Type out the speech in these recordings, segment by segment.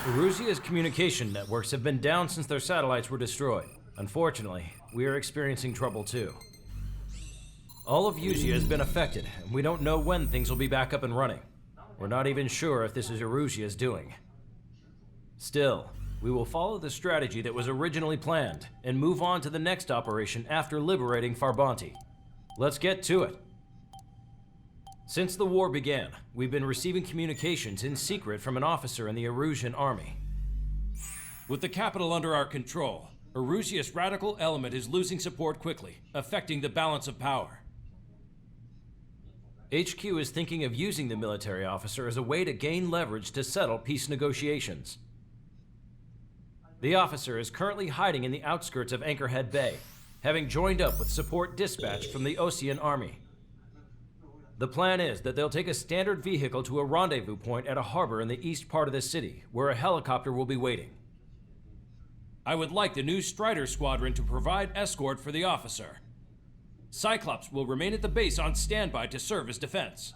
Erusia's communication networks have been down since their satellites were destroyed. Unfortunately, we are experiencing trouble too. All of Erusia has been affected, and we don't know when things will be back up and running. We're not even sure if this is Erusia's doing. Still, we will follow the strategy that was originally planned and move on to the next operation after liberating Farbanti. Let's get to it. Since the war began, we've been receiving communications in secret from an officer in the Erusian army. With the capital under our control, Erusia's radical element is losing support quickly, affecting the balance of power. HQ is thinking of using the military officer as a way to gain leverage to settle peace negotiations. The officer is currently hiding in the outskirts of Anchorhead Bay, having joined up with support dispatched from the Osean army. The plan is that they'll take a standard vehicle to a rendezvous point at a harbor in the east part of the city, where a helicopter will be waiting. I would like the new Strider Squadron to provide escort for the officer. Cyclops will remain at the base on standby to serve as defense.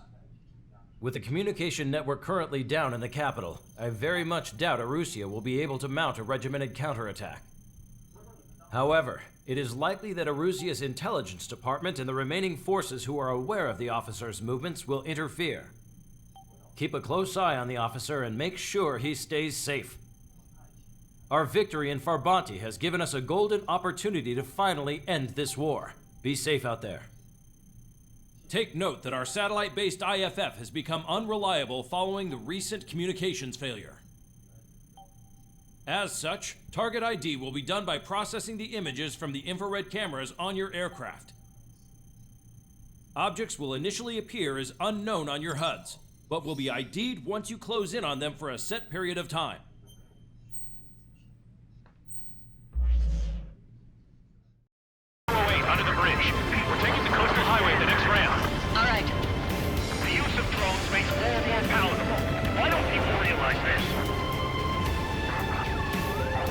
With the communication network currently down in the capital, I very much doubt Erusia will be able to mount a regimented counterattack. However, it is likely that Erusia's intelligence department and the remaining forces who are aware of the officer's movements will interfere. Keep a close eye on the officer and make sure he stays safe. Our victory in Farbanti has given us a golden opportunity to finally end this war. Be safe out there. Take note that our satellite-based IFF has become unreliable following the recent communications failure. As such, target ID will be done by processing the images from the infrared cameras on your aircraft. Objects will initially appear as unknown on your HUDs, but will be ID'd once you close in on them for a set period of time. Under the bridge. We're taking the coastal highway, the next ramp. All right. The use of drones makes war more palatable. Why don't people realize this?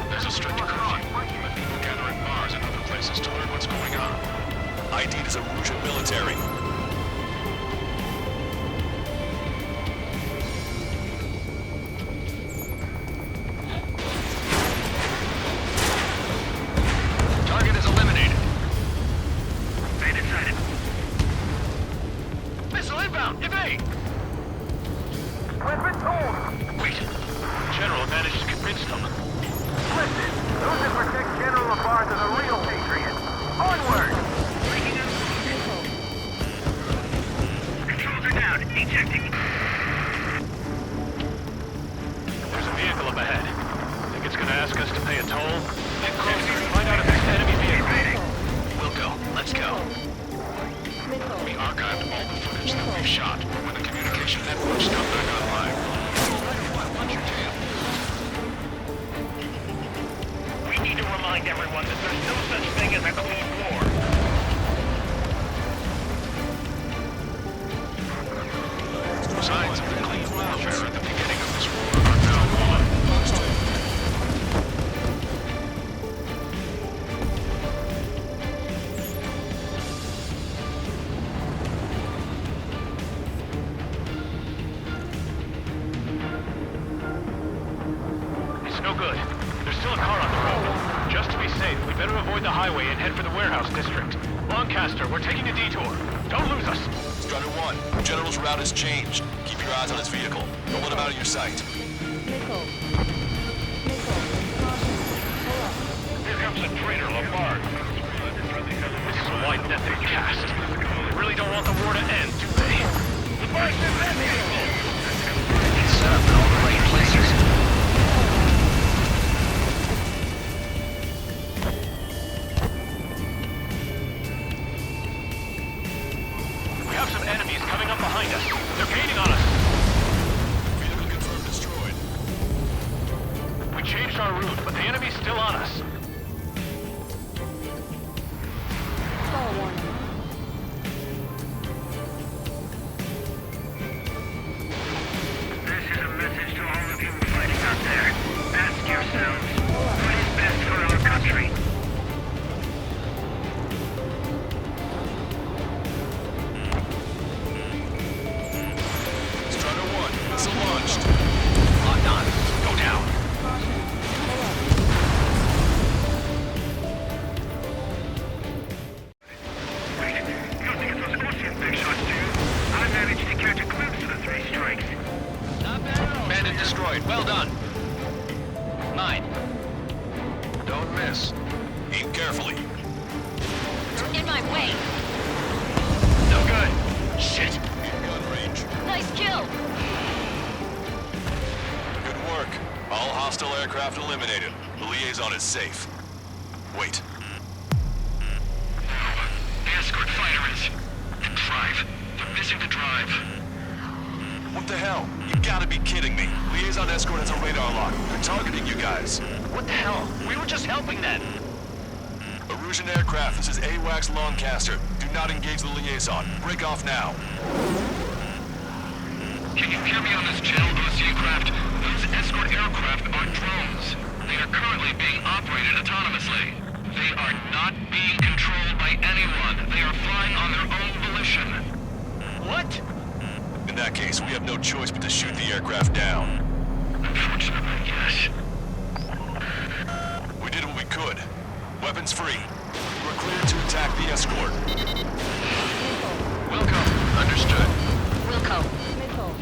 There's a strict curfew, but people gather at bars and other places to learn what's going on. ID'd as Erusian military. Target is eliminated. Stay inside it. Missile inbound! Evade! We've been told! Wait. General managed to convince them. Listen, those that protect General Labarge are the real patriots. Onward! Controls are down. Ejecting. There's a vehicle up ahead. Think it's gonna ask us to pay a toll? Get closer. Find out if it's an enemy vehicle. We'll go. Let's go. We archived all the footage that we've shot, but when the communication networks come back online, watch your tail. We need to remind everyone that there's no such thing as a clean war. Signs of the clean warfare at the beginning of this war are now gone. It's no good. There's still a car on the road. Just to be safe, we better avoid the highway and head for the warehouse district. Lancaster, we're taking a detour. Don't lose us. Strider 1, General's route has changed. Keep your eyes on his vehicle. Don't let him out of your sight. Nickel. Here comes the traitor, Labarge. This is a wide net they cast. They really don't want the war to end, do they? Labarge is that vehicle! It's set up in all the right places. We have some enemies coming up behind us. They're gaining on us. Vehicle confirmed destroyed. We changed our route, but the enemy's still on us. Stall warning. This is a message to all of you fighting out there. Ask yourselves, what is best for our country? Strider 1, missile launched. Locked on. Go down. aircraft eliminated. The liaison is safe. Wait. No. The escort fighter is... The drive. They're missing the drive. What the hell? You gotta be kidding me. Liaison escort has a radar lock. They're targeting you guys. What the hell? We were just helping them. Erusian aircraft, this is AWACS Lancaster. Do not engage the liaison. Break off now. Can you hear me on this channel, OC craft? Those escort aircraft are drones. They are currently being operated autonomously. They are not being controlled by anyone. They are flying on their own volition. What? In that case, we have no choice but to shoot the aircraft down. Unfortunately, yes. We did what we could. Weapons free. We're cleared to attack the escort. Welcome. Understood. Wilco. Missile.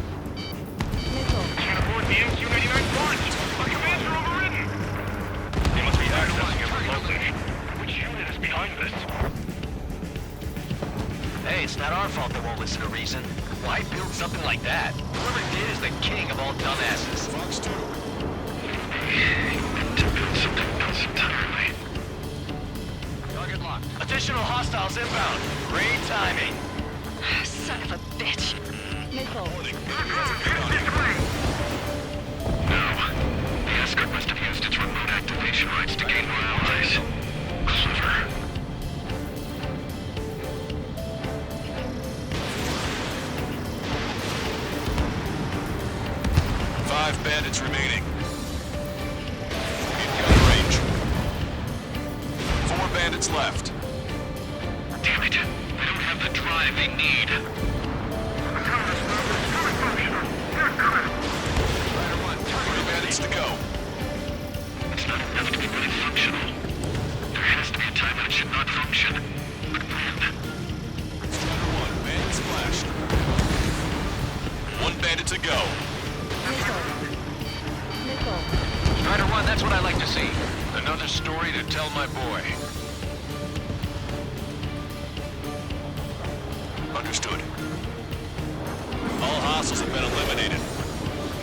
Missile. Can't afford the MQ-99 launch. Our commands are overridden. They must be accessing it remotely. Which unit is behind this? Hey, it's not our fault they won't listen to reason. Why build something like that? Whoever did is the king of all dumbasses. Fox 2. To build something else entirely. Target locked. Additional hostiles inbound. Great timing. Son of a bitch. Missile. No. The escort must have used its remote activation rights to gain more allies. Clever. Five bandits remaining. In gun range. 4 bandits left. Damn it. They don't have the drive they need. Rider 1, 3 bandits to go. It's not enough to be really functional. There has to be a time when it should not function. But when? Strider 1, bandit splashed. 1 bandit to go. Missile. Missile. Strider 1, that's what I like to see. Another story to tell my boy. Understood. All hostiles have been eliminated.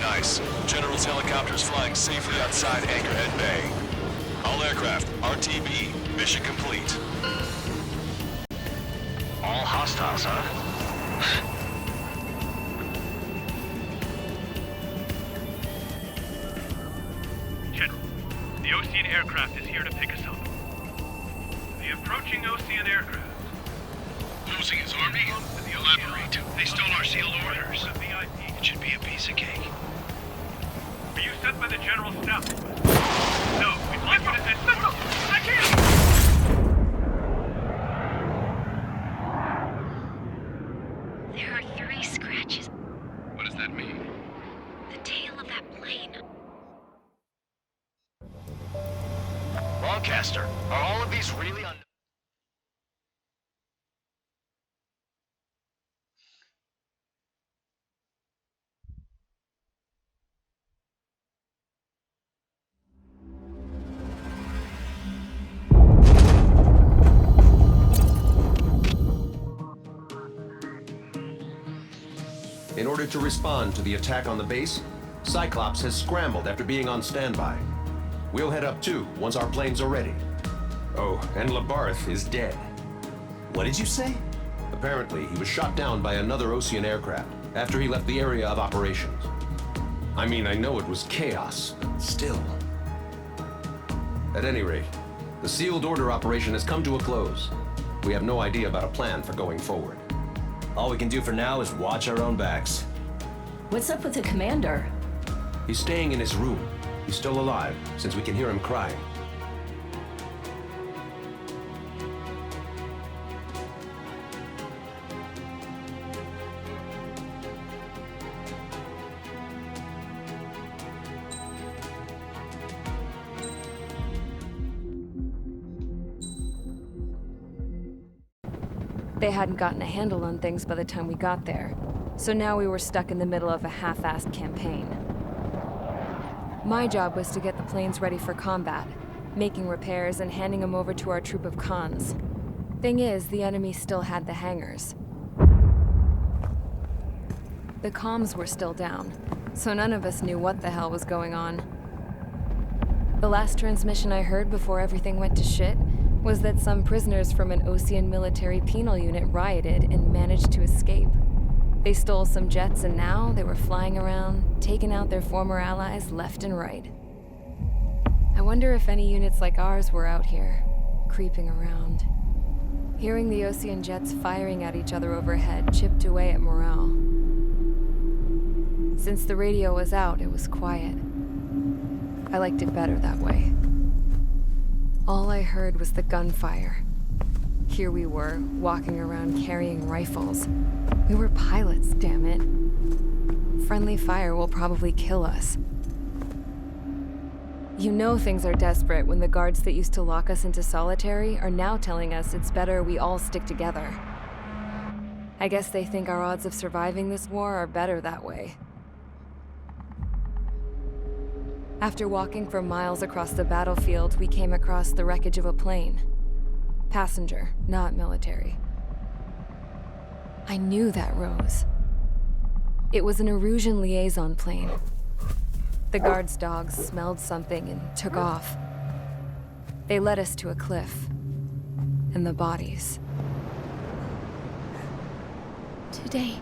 Nice. General's helicopter is flying safely outside Anchorhead Bay. All aircraft, RTB, mission complete. All hostiles, huh? General, the Ocean aircraft is here to pick us up. The approaching Ocean aircraft. Losing his army? Elaborate. They stole our sealed orders. It should be a piece of cake. Were you sent by the General's staff? No, we'd like you to send... I can't! There are 3 scratches. What does that mean? The tail of that plane. Lancaster, are all of these really un... In order to respond to the attack on the base, Cyclops has scrambled after being on standby. We'll head up too, once our planes are ready. Oh, and Labarth is dead. What did you say? Apparently, he was shot down by another Ocean aircraft after he left the area of operations. I mean, I know it was chaos, but still. At any rate, the sealed order operation has come to a close. We have no idea about a plan for going forward. All we can do for now is watch our own backs. What's up with the commander? He's staying in his room. He's still alive, since we can hear him crying. They hadn't gotten a handle on things by the time we got there, so now we were stuck in the middle of a half-assed campaign. My job was to get the planes ready for combat, making repairs and handing them over to our troop of cons. Thing is, the enemy still had the hangars. The comms were still down, so none of us knew what the hell was going on. The last transmission I heard before everything went to shit was that some prisoners from an Osean military penal unit rioted and managed to escape. They stole some jets and now they were flying around, taking out their former allies left and right. I wonder if any units like ours were out here, creeping around. Hearing the Osean jets firing at each other overhead chipped away at morale. Since the radio was out, it was quiet. I liked it better that way. All I heard was the gunfire. Here we were, walking around carrying rifles. We were pilots, damn it. Friendly fire will probably kill us. You know things are desperate when the guards that used to lock us into solitary are now telling us it's better we all stick together. I guess they think our odds of surviving this war are better that way. After walking for miles across the battlefield, we came across the wreckage of a plane. Passenger, not military. I knew that rose. It was an Erusian liaison plane. The guards' dogs smelled something and took off. They led us to a cliff. And the bodies. Today,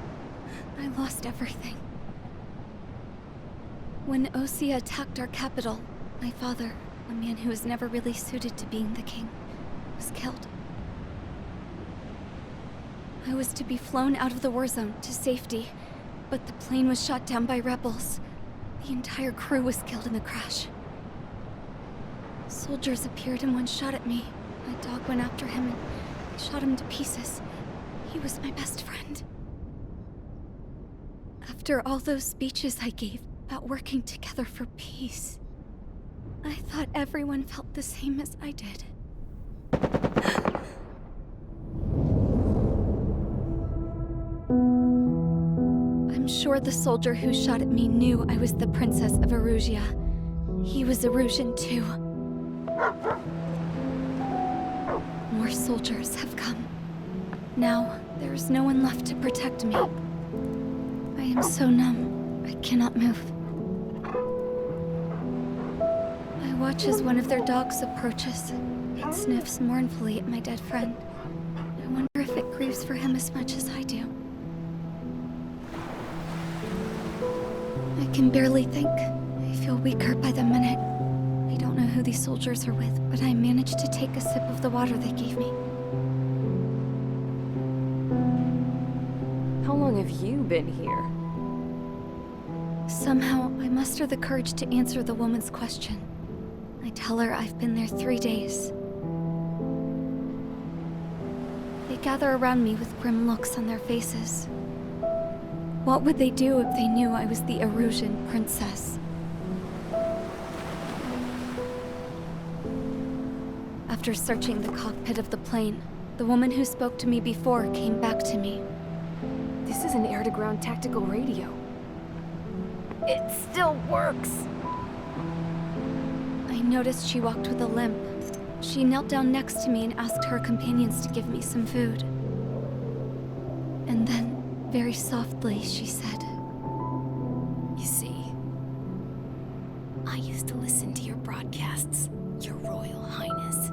I lost everything. When Osea attacked our capital, my father, a man who was never really suited to being the king, was killed. I was to be flown out of the war zone to safety, but the plane was shot down by rebels. The entire crew was killed in the crash. Soldiers appeared and one shot at me. My dog went after him and shot him to pieces. He was my best friend. After all those speeches I gave about working together for peace, I thought everyone felt the same as I did. I'm sure the soldier who shot at me knew I was the Princess of Erusia. He was Erusian too. More soldiers have come. Now, there is no one left to protect me. I am so numb, I cannot move. I watch as one of their dogs approaches. It sniffs mournfully at my dead friend. I wonder if it grieves for him as much as I do. I can barely think. I feel weaker by the minute. I don't know who these soldiers are with, but I managed to take a sip of the water they gave me. How long have you been here? Somehow, I muster the courage to answer the woman's question. I tell her I've been there 3 days. They gather around me with grim looks on their faces. What would they do if they knew I was the Erusian princess? After searching the cockpit of the plane, the woman who spoke to me before came back to me. This is an air-to-ground tactical radio. It still works! I noticed she walked with a limp. She knelt down next to me and asked her companions to give me some food. And then, very softly, she said, You see, I used to listen to your broadcasts, Your Royal Highness.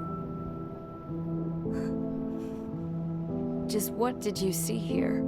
Just what did you see here?